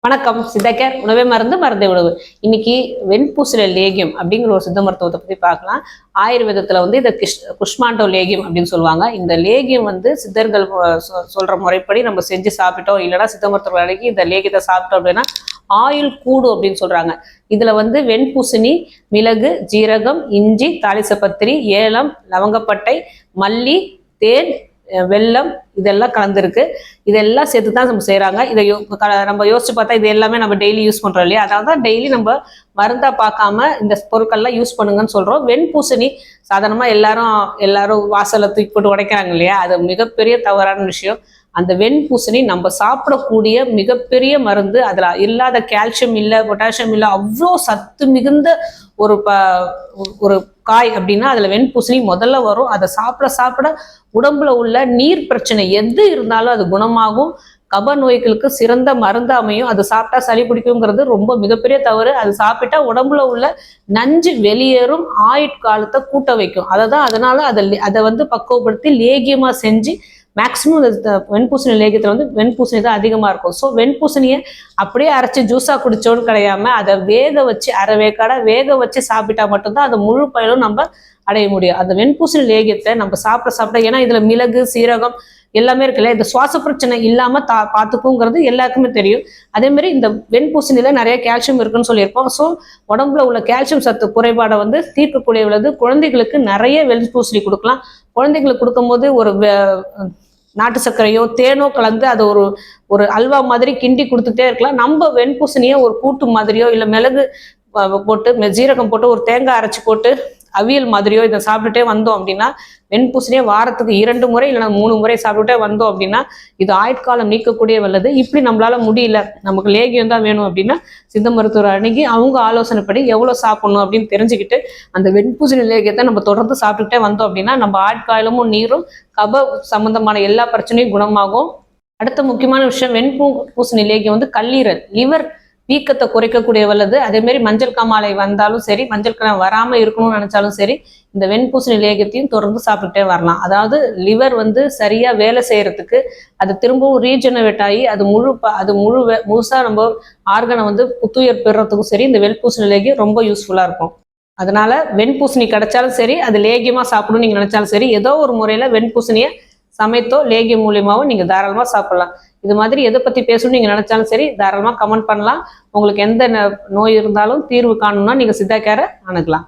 வணக்கம். சித்தக்கேர் உணவே மருந்து மருந்தை உணவு. இன்னைக்கு வெண்பூசணி லேகியம் அப்படிங்கிற ஒரு சித்த மருத்துவத்தை பத்தி பார்க்கலாம். ஆயுர்வேதத்துல இதை குஷ்மாண்டோ லேகியம் அப்படின்னு சொல்லுவாங்க. இந்த லேகியம் சித்தர்கள் சொல்ற முறைப்படி நம்ம செஞ்சு சாப்பிட்டோம், இல்லைன்னா சித்த மருத்துவ வேலைக்கு இந்த லேகியத்தை சாப்பிட்டோம் அப்படின்னா ஆயுள் கூடு அப்படின்னு சொல்றாங்க. இதுல வெண்பூசணி, மிளகு, ஜீரகம், இஞ்சி, தாளிசப்பத்திரி, ஏலம், லவங்கப்பட்டை, மல்லி, தேன், வெல்லம் இதெல்லாம் கலந்துருக்கு. இதெல்லாம் சேர்த்து தான் நம்ம செய்யறாங்க. இதை நம்ம யோசிச்சு பார்த்தா இது எல்லாமே நம்ம டெய்லி யூஸ் பண்றோம் இல்லையா? அதாவது தான் டெய்லி நம்ம மருந்தா பார்க்காம இந்த பொருட்கள்லாம் யூஸ் பண்ணுங்கன்னு சொல்றோம். வெண்பூசணி சாதாரணமா எல்லாரும் வாசல்ல தூக்கி போட்டு உடைக்கிறாங்க இல்லையா? அது மிகப்பெரிய தவறான விஷயம். அந்த வெண்பூசணி நம்ம சாப்பிடக்கூடிய மிகப்பெரிய மருந்து. அதுல இல்லாத கால்சியம் இல்லை, பொட்டாசியம் இல்லை, அவ்வளோ சத்து மிகுந்த ஒரு காய் அப்படின்னா அதுல வெண்பூசணி முதல்ல வரும். அதை சாப்பிட உடம்புல உள்ள நீர் பிரச்சனை எது இருந்தாலும் அது குணமாகும். கப நோய்களுக்கு சிறந்த மருந்து அமையும். அது சாப்பிட்டா சளி பிடிக்குங்கிறது ரொம்ப மிகப்பெரிய தவறு. அது சாப்பிட்டா உடம்புல உள்ள நஞ்சு வெளியேறும், ஆயுட்காலத்தை கூட்ட வைக்கும். அதனால அதை பக்குவப்படுத்தி லேகியமா செஞ்சு மேக்சிமம் வெண்பூசணி லேகியத்தில் வெண்பூசணி தான் அதிகமாக இருக்கும். ஸோ வெண்பூசணியை அப்படியே அரைச்சி ஜூஸாக குடிச்சோன்னு கிடையாம அதை வேக வச்சு வேக வச்சு சாப்பிட்டா மட்டும்தான் அது முழு பயனும் நம்ம அடைய முடியும். அந்த வெண்பூசணி லேகியத்தை நம்ம சாப்பிட ஏன்னா இதுல மிளகு, சீரகம் எல்லாமே இருக்குல்ல, இந்த சுவாச பிரச்சனை இல்லாம பார்த்துக்குங்கிறது எல்லாருக்குமே தெரியும். அதே மாதிரி இந்த வெண்பூசணியில நிறைய கால்சியம் இருக்குன்னு சொல்லியிருப்போம். ஸோ உடம்புல உள்ள கால்சியம் சத்து குறைபாடை தீர்க்கக்கூடிய உள்ளது. குழந்தைகளுக்கு நிறைய வெண்பூசணி கொடுக்கலாம். குழந்தைங்களுக்கு கொடுக்கும்போது ஒரு நாட்டு சர்க்கரையோ தேனோ கலந்து அதை ஒரு அல்வா மாதிரி கிண்டி கொடுத்துட்டே இருக்கலாம். நம்ம வெண்பூசணியை ஒரு கூட்டு மாதிரியோ இல்லை மிளகு போட்டு ஜீரகம் போட்டு ஒரு தேங்காய் அரைச்சி போட்டு அவியல் மாதிரியோ இதை சாப்பிட்டுட்டே வந்தோம் அப்படின்னா, வெண்பூசணியை வாரத்துக்கு 2 முறை இல்லைன்னா 3 முறை சாப்பிட்டுட்டே வந்தோம் அப்படின்னா இது ஆயுட்காலம் நீக்கக்கூடிய வல்லது. இப்படி நம்மளால முடியல, நமக்கு லேகியம் தான் வேணும் அப்படின்னா சித்த மருத்துவர் அணுகி அவங்க ஆலோசனைப்படி எவ்வளவு சாப்பிடணும் அப்படின்னு தெரிஞ்சுக்கிட்டு அந்த வெண்பூசணி லேகியத்தை நம்ம தொடர்ந்து சாப்பிட்டுட்டே வந்தோம் அப்படின்னா நம்ம ஆயுட்காலமும் நீரும், கப சம்பந்தமான எல்லா பிரச்சனையும் குணமாகும். அடுத்த முக்கியமான விஷயம், வெண்பூசணி லேகியம் கல்லீரல், லிவர் வீக்கத்தை குறைக்கக்கூடிய வல்லது. அதே மாதிரி மஞ்சள் காமாலை வந்தாலும் சரி, மஞ்சள் காமாலை வராம இருக்கணும்னு நினைச்சாலும் சரி, இந்த வெண்பூசணி லேகியத்தையும் தொடர்ந்து சாப்பிட்டுட்டே வரலாம். அதாவது லிவர் சரியா வேலை செய்யறதுக்கு, அது திரும்பவும் ரீஜெனரேட் ஆகி அது முழுசா நம்ம ஆர்கனை புத்துயிர் பெறறதுக்கும் சரி இந்த வெண்பூசணி லேகியம் ரொம்ப யூஸ்ஃபுல்லா இருக்கும். அதனால வெண்பூசணி கிடைச்சாலும் சரி, அது லேகியமா சாப்பிடணும்னு நீங்க நினைச்சாலும் சரி, ஏதோ ஒரு முறையில வெண்பூசணியை சமைத்தோ லேகியம் மூலியமாவும் நீங்க தாராளமா சாப்பிடலாம். இது மாதிரி எதை பத்தி பேசணும்னு நீங்க நினைச்சாலும் சரி தாராளமா கமெண்ட் பண்ணலாம். உங்களுக்கு எந்த நோய் இருந்தாலும் தீர்வு காணணும்னா நீங்க சித்தா கேரை அணுகலாம்.